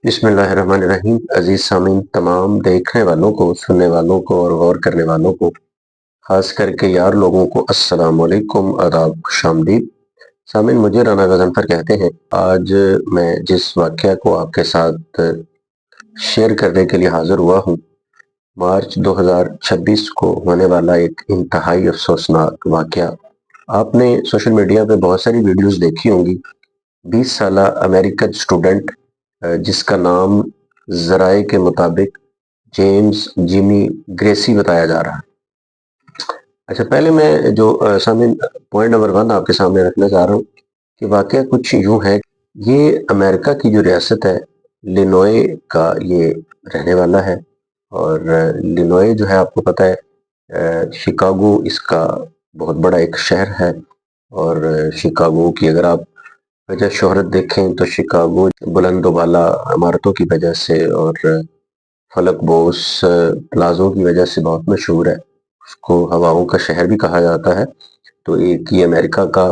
بسم اللہ الرحمن الرحیم۔ عزیز سامعین، تمام دیکھنے والوں کو، سننے والوں کو اور غور کرنے والوں کو، خاص کر کے یار لوگوں کو السلام علیکم، آداب، خوش آمدید۔ سامعین، مجھے رانا غضنفر کہتے ہیں۔ آج میں جس واقعہ کو آپ کے ساتھ شیئر کرنے کے لیے حاضر ہوا ہوں، مارچ 2026 کو ہونے والا ایک انتہائی افسوسناک واقعہ۔ آپ نے سوشل میڈیا پہ بہت ساری ویڈیوز دیکھی ہوں گی۔ 20 سالہ امریکن اسٹوڈنٹ جس کا نام ذرائع کے مطابق جیمز جیمی گریسی بتایا جا رہا ہے۔ اچھا، پہلے میں جو سامعین پوائنٹ نمبر 1 آپ کے سامنے رکھنا چاہ رہا ہوں کہ واقعہ کچھ یوں ہے۔ یہ امریکہ کی جو ریاست ہے لینوئے کا یہ رہنے والا ہے، اور لینوئے جو ہے آپ کو پتہ ہے شکاگو اس کا بہت بڑا ایک شہر ہے، اور شکاگو کی اگر آپ وجہ شہرت دیکھیں تو شکاگو بلند و بالا عمارتوں کی وجہ سے اور فلک بوس پلازوں کی وجہ سے بہت مشہور ہے۔ اس کو ہواؤں کا شہر بھی کہا جاتا ہے، تو ایک یہ امریکہ کا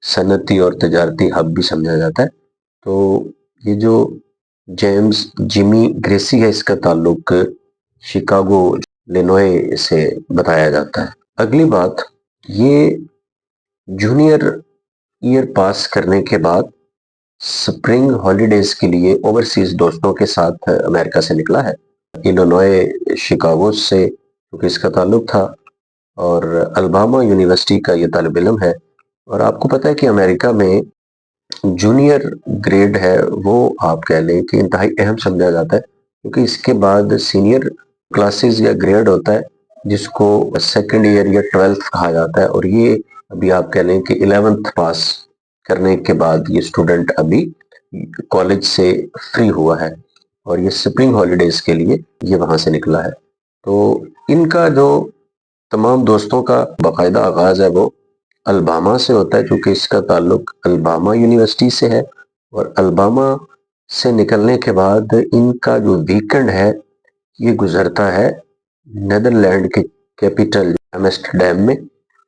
صنعتی اور تجارتی ہب بھی سمجھا جاتا ہے۔ تو یہ جو جیمز جیمی گریسی ہے، اس کا تعلق شکاگو لینوئے سے بتایا جاتا ہے۔ اگلی بات، یہ جونیئر ایئر پاس کرنے کے بعد سپرنگ ہالیڈیز کے لیے اوورسیز دوستوں کے ساتھ امریکہ سے نکلا ہے، الینوئے شکاگو سے کیونکہ اس کا تعلق تھا، اور الباما یونیورسٹی کا یہ طالب علم ہے۔ اور آپ کو پتہ ہے کہ امریکہ میں جونیئر گریڈ ہے وہ آپ کہہ لیں کہ انتہائی اہم سمجھا جاتا ہے، کیونکہ اس کے بعد سینئر کلاسز یا گریڈ ہوتا ہے جس کو سیکنڈ ایئر یا 12th کہا جاتا ہے، اور یہ ابھی آپ کہہ لیں کہ 11th پاس کرنے کے بعد یہ اسٹوڈنٹ ابھی کالج سے فری ہوا ہے، اور یہ سپرنگ ہالیڈیز کے لیے یہ وہاں سے نکلا ہے۔ تو ان کا جو تمام دوستوں کا باقاعدہ آغاز ہے وہ الباما سے ہوتا ہے، کیونکہ اس کا تعلق الباما یونیورسٹی سے ہے، اور الباما سے نکلنے کے بعد ان کا جو ویکنڈ ہے یہ گزرتا ہے نیدرلینڈ کے کیپٹل ایمسٹرڈیم میں۔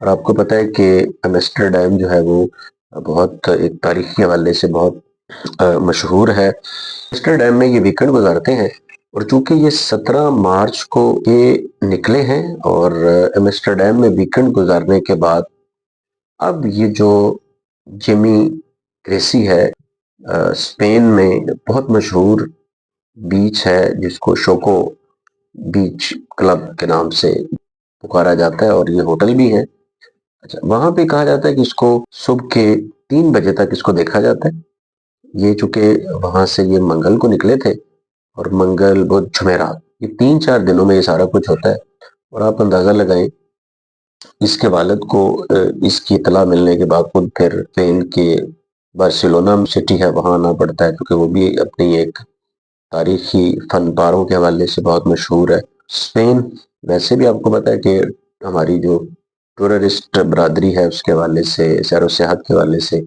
اور آپ کو پتہ ہے کہ ایمسٹرڈیم جو ہے وہ بہت ایک تاریخی حوالے سے بہت مشہور ہے۔ ایمسٹرڈیم میں یہ ویکنڈ گزارتے ہیں، اور چونکہ یہ 17 مارچ کو یہ نکلے ہیں، اور ایمسٹرڈیم میں ویکنڈ گزارنے کے بعد اب یہ جو جیمی گریسی ہے اسپین میں بہت مشہور بیچ ہے جس کو شوکو بیچ کلب کے نام سے پکارا جاتا ہے، اور یہ ہوٹل بھی ہے۔ اچھا، وہاں پہ کہا جاتا ہے کہ اس کو صبح کے 3 بجے تک اس کو دیکھا جاتا ہے۔ یہ چونکہ وہاں سے یہ منگل کو نکلے تھے، اور منگل بدھ جمعرات یہ 3-4 دنوں میں یہ سارا کچھ ہوتا ہے۔ اور آپ اندازہ لگائیں، اس کے والد کو اس کی اطلاع ملنے کے بعد خود پھر اسپین کے بارسلونا سٹی ہے وہاں آنا پڑتا ہے، کیونکہ وہ بھی اپنی ایک تاریخی فن پاروں کے حوالے سے بہت مشہور ہے۔ اسپین ویسے بھی آپ کو پتہ ہے کہ ہماری جو ٹورسٹ برادری ہے اس کے حوالے سے، سیر و سیاحت کے حوالے سے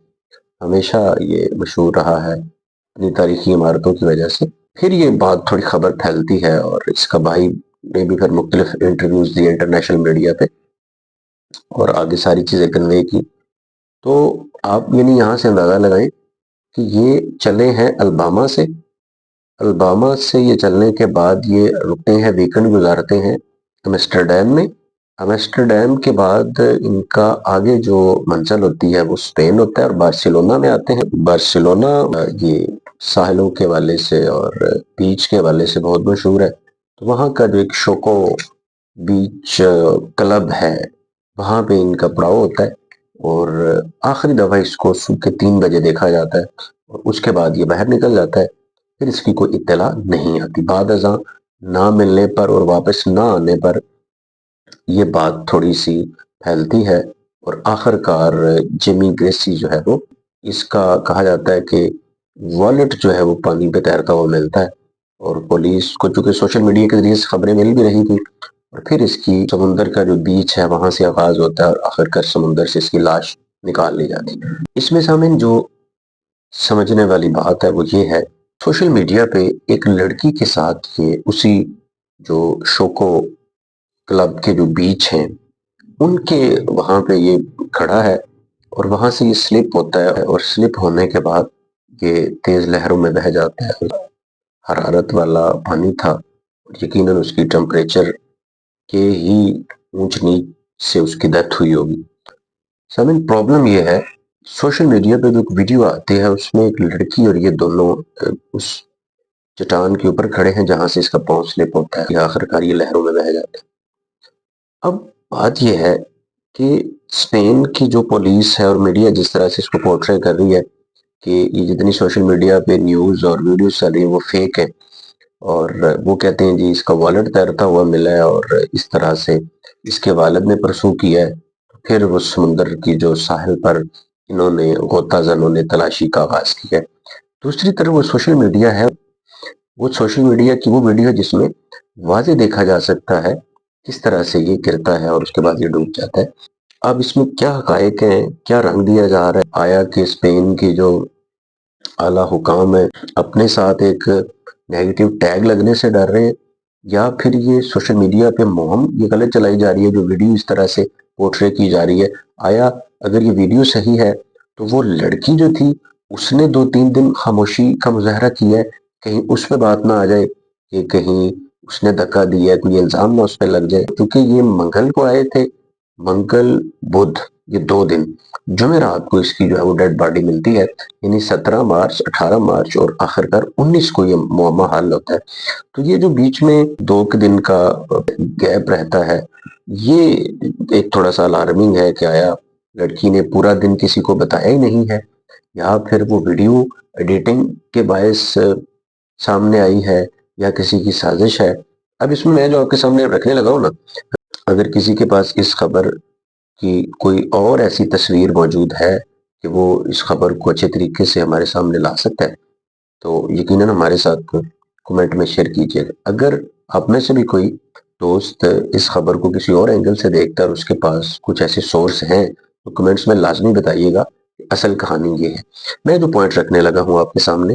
ہمیشہ یہ مشہور رہا ہے اپنی تاریخی عمارتوں کی وجہ سے۔ پھر یہ بات تھوڑی خبر پھیلتی ہے، اور اس کا بھائی نے بھی پھر مختلف انٹرویوز دیے انٹرنیشنل میڈیا پہ، اور آگے ساری چیزیں کنوے کی۔ تو آپ یعنی یہاں سے اندازہ لگائیں کہ یہ چلے ہیں الباما سے، الباما سے یہ چلنے کے بعد یہ رکتے ہیں، ویکنڈ گزارتے ہیں ایمسٹرڈیم میں۔ ایمسٹرڈیم کے بعد ان کا آگے جو منزل ہوتی ہے وہ اسپین ہوتا ہے، اور بارسلونا میں آتے ہیں۔ بارسلونا یہ ساحلوں کے حوالے سے اور بیچ کے حوالے سے بہت مشہور ہے، تو وہاں کا جو ایک شوکو بیچ کلب ہے وہاں پہ ان کا پڑاؤ ہوتا ہے، اور آخری دفعہ اس کو صبح کے 3 بجے دیکھا جاتا ہے، اور اس کے بعد یہ باہر نکل جاتا ہے۔ پھر اس کی کوئی اطلاع نہیں آتی۔ بعد ازاں نہ ملنے پر اور واپس نہ آنے پر یہ بات تھوڑی سی پھیلتی ہے، اور آخر کار جیمی گریسی جو ہے وہ اس کا کہا جاتا ہے کہ والیٹ جو ہے وہ پانی پہ تیرتا ہوا ملتا ہے، اور پولیس کو چونکہ سوشل میڈیا کے ذریعے سے خبریں مل بھی رہی تھی، اور پھر اس کی سمندر کا جو بیچ ہے وہاں سے آغاز ہوتا ہے، اور آخر کار سمندر سے اس کی لاش نکال لی جاتی ہے۔ اس میں سامعین جو سمجھنے والی بات ہے وہ یہ ہے، سوشل میڈیا پہ ایک لڑکی کے ساتھ یہ اسی جو شوکو کلب کے جو بیچ ہیں ان کے وہاں پہ یہ کھڑا ہے، اور وہاں سے یہ سلپ ہوتا ہے، اور سلپ ہونے کے بعد یہ تیز لہروں میں بہہ جاتا ہے۔ حرارت والا پانی تھا، یقیناً اس کی ٹمپریچر کے ہی اونچ نیچ سے اس کی ڈیتھ ہوئی ہوگی۔ سامعین، پرابلم یہ ہے، سوشل میڈیا پہ جو ویڈیو آتی ہے اس میں ایک لڑکی اور یہ دونوں اس چٹان کے اوپر کھڑے ہیں جہاں سے اس کا پاؤں سلپ ہوتا ہے، یہ آخرکار یہ لہروں میں بہہ جاتا ہے۔ اب بات یہ ہے کہ اسپین کی جو پولیس ہے اور میڈیا جس طرح سے اس کو پورٹرے کر رہی ہے کہ یہ جتنی سوشل میڈیا پہ نیوز اور ویڈیوز چل رہی ہیں وہ فیک ہے، اور وہ کہتے ہیں جی اس کا والد تیرتا ہوا ملا ہے اور اس طرح سے اس کے والد نے پرسو کیا ہے، پھر وہ سمندر کی جو ساحل پر انہوں نے غوطہ زنوں نے تلاشی کا آغاز کیا ہے۔ دوسری طرف وہ سوشل میڈیا ہے، وہ سوشل میڈیا کی وہ ویڈیو ہے جس میں واضح دیکھا جا سکتا ہے کس طرح سے یہ گرتا ہے اور اس کے بعد یہ ڈوب جاتا ہے۔ اب اس میں کیا حقائق ہیں، کیا رنگ دیا جا رہا ہے؟ آیا کہ اسپین کی جو اعلیٰ حکام ہے اپنے ساتھ ایک نیگیٹو ٹیگ لگنے سے ڈر رہے ہیں، یا پھر یہ سوشل میڈیا پہ مہم یہ غلط چلائی جا رہی ہے جو ویڈیو اس طرح سے پورٹرے کی جا رہی ہے؟ آیا اگر یہ ویڈیو صحیح ہے تو وہ لڑکی جو تھی اس نے 2-3 دن خاموشی کا مظاہرہ کیا ہے، کہیں اس پہ بات نہ آ جائے کہ کہیں اس نے دھکا دیا ہے، کوئی الزام نہ اس پہ لگ جائے، کیونکہ یہ منگل کو آئے تھے، منگل بدھ یہ 2 دن، جمعرات کو اس کی جو ہے وہ ڈیڈ باڈی ملتی ہے، یعنی 17 مارچ 18 مارچ اور آخرکار 19 کو یہ معمہ حل ہوتا ہے۔ تو یہ جو بیچ میں 2 دن کا گیپ رہتا ہے یہ ایک تھوڑا سا الارمنگ ہے کہ آیا لڑکی نے پورا دن کسی کو بتایا ہی نہیں ہے، یا پھر وہ ویڈیو ایڈیٹنگ کے باعث سامنے آئی ہے، یا کسی کی سازش ہے۔ اب اس میں جو آپ کے سامنے رکھنے لگا ہوں نا، اگر کسی کے پاس اس خبر کی کوئی اور ایسی تصویر موجود ہے کہ وہ اس خبر کو اچھے طریقے سے ہمارے سامنے لا سکتا ہے تو یقیناً ہمارے ساتھ کومنٹ میں شیئر کیجیے گا۔ اگر آپ میں سے بھی کوئی دوست اس خبر کو کسی اور اینگل سے دیکھتا ہے اور اس کے پاس کچھ ایسے سورس ہیں تو کمنٹس میں لازمی بتائیے گا۔ اصل کہانی یہ ہے، میں جو پوائنٹ رکھنے لگا ہوں آپ کے سامنے،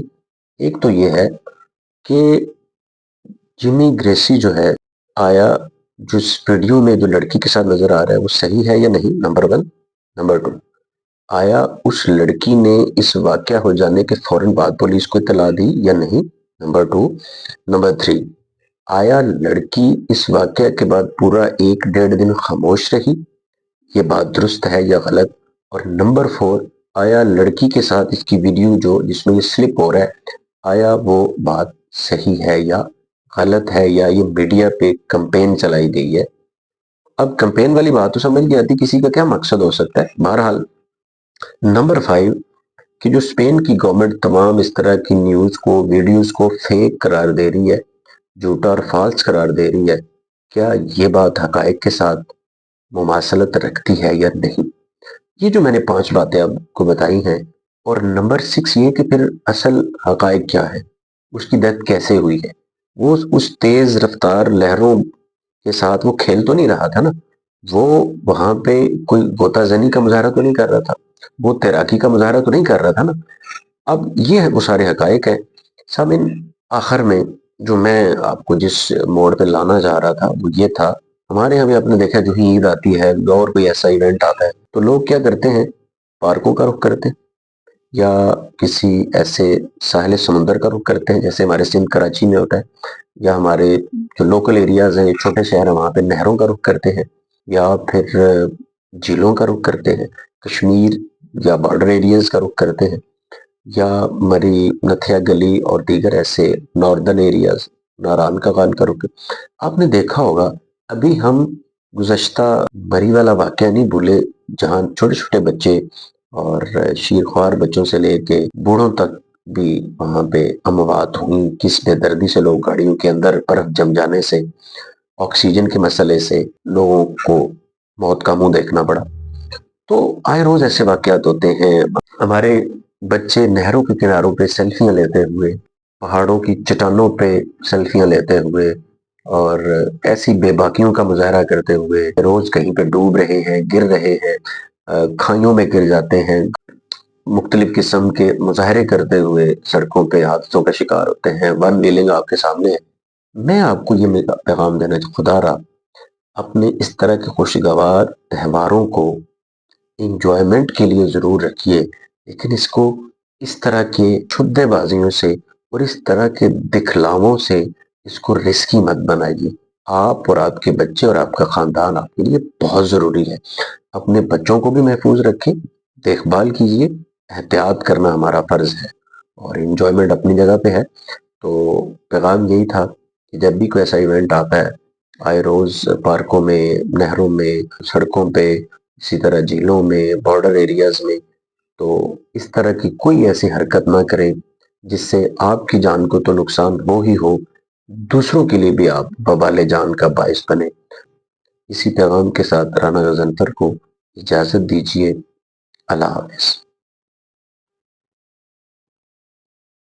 ایک تو یہ ہے کہ جیمی گریسی جو ہے، آیا جو اس ویڈیو میں جو لڑکی کے ساتھ نظر آ رہا ہے وہ صحیح ہے یا نہیں، نمبر 1۔ نمبر 2، آیا اس لڑکی نے اس واقعہ ہو جانے کے فوراً بعد پولیس کو اطلاع دی یا نہیں، نمبر 2۔ نمبر 3، آیا لڑکی اس واقعہ کے بعد پورا 1-1.5 دن خاموش رہی، یہ بات درست ہے یا غلط؟ اور نمبر 4، آیا لڑکی کے ساتھ اس کی ویڈیو جو جس میں یہ سلپ ہو رہا ہے، آیا وہ بات صحیح ہے یا غلط ہے، یا یہ میڈیا پہ کمپین چلائی گئی ہے؟ اب کمپین والی بات تو سمجھ نہیں آتی کسی کا کیا مقصد ہو سکتا ہے۔ بہرحال نمبر 5 کہ جو اسپین کی گورنمنٹ تمام اس طرح کی نیوز کو ویڈیوز کو فیک قرار دے رہی ہے، جھوٹا اور فالس قرار دے رہی ہے، کیا یہ بات حقائق کے ساتھ مماثلت رکھتی ہے یا نہیں؟ یہ جو میں نے 5 باتیں آپ کو بتائی ہیں، اور نمبر 6 یہ کہ پھر اصل حقائق کیا ہے، اس کی ڈیتھ کیسے ہوئی ہے؟ وہ اس تیز رفتار لہروں کے ساتھ وہ کھیل تو نہیں رہا تھا نا، وہ وہاں پہ کوئی غوطہ زنی کا مظاہرہ تو نہیں کر رہا تھا، وہ تیراکی کا مظاہرہ تو نہیں کر رہا تھا نا۔ اب یہ وہ سارے حقائق ہیں۔ سامعین، آخر میں جو میں آپ کو جس موڑ پہ لانا چاہ رہا تھا وہ یہ تھا، ہمارے یہاں بھی آپ نے دیکھا جو ہی عید آتی ہے اور کوئی ایسا ایونٹ آتا ہے تو لوگ کیا کرتے ہیں، پارکوں کا رخ کرتے ہیں یا کسی ایسے ساحل سمندر کا رخ کرتے ہیں جیسے ہمارے سندھ کراچی میں ہوتا ہے، یا ہمارے جو لوکل ایریاز ہیں چھوٹے شہر ہیں وہاں پہ نہروں کا رخ کرتے ہیں، یا پھر جھیلوں کا رخ کرتے ہیں، کشمیر یا بارڈر ایریاز کا رخ کرتے ہیں، یا مری نتھیا گلی اور دیگر ایسے ناردرن ایریاز ناران کا خان کا رخ۔ آپ نے دیکھا ہوگا ابھی ہم گزشتہ مری والا واقعہ نہیں بھولے جہاں چھوٹے چھوٹے بچے اور شیرخوار بچوں سے لے کے بوڑھوں تک بھی وہاں پہ اموات ہوئی، کس بے دردی سے لوگ گاڑیوں کے اندر برف جم جانے سے، آکسیجن کے مسئلے سے لوگوں کو موت کا منہ دیکھنا پڑا۔ تو آئے روز ایسے واقعات ہوتے ہیں، ہمارے بچے نہروں کے کناروں پہ سیلفیاں لیتے ہوئے، پہاڑوں کی چٹانوں پہ سیلفیاں لیتے ہوئے اور ایسی بے باکیوں کا مظاہرہ کرتے ہوئے روز کہیں پہ ڈوب رہے ہیں، گر رہے ہیں، کھائیوں میں گر جاتے ہیں، مختلف قسم کے مظاہرے کرتے ہوئے سڑکوں پہ حادثوں کا شکار ہوتے ہیں۔ ون ویلنگ آپ کے سامنے ہے۔ میں آپ کو یہ پیغام دینا خدا را اپنے اس طرح کے خوشگوار تہواروں کو انجوائمنٹ کے لیے ضرور رکھیے، لیکن اس کو اس طرح کے چھدے بازیوں سے اور اس طرح کے دکھلاووں سے اس کو رسکی مت بنائیے۔ آپ اور آپ کے بچے اور آپ کا خاندان آپ کے لیے بہت ضروری ہے۔ اپنے بچوں کو بھی محفوظ رکھیں، دیکھ بھال کیجیے، احتیاط کرنا ہمارا فرض ہے اور انجوائمنٹ اپنی جگہ پہ ہے۔ تو پیغام یہی تھا کہ جب بھی کوئی ایسا ایونٹ آتا ہے، آئے روز پارکوں میں، نہروں میں، سڑکوں پہ، اسی طرح جھیلوں میں، بارڈر ایریاز میں، تو اس طرح کی کوئی ایسی حرکت نہ کریں جس سے آپ کی جان کو تو نقصان ہو ہی ہو، دوسروں کے لیے بھی آپ وبال جان کا باعث بنے۔ اسی پیغام کے ساتھ رانا غضنفر کو اجازت دیجیے۔ اللہ حافظ۔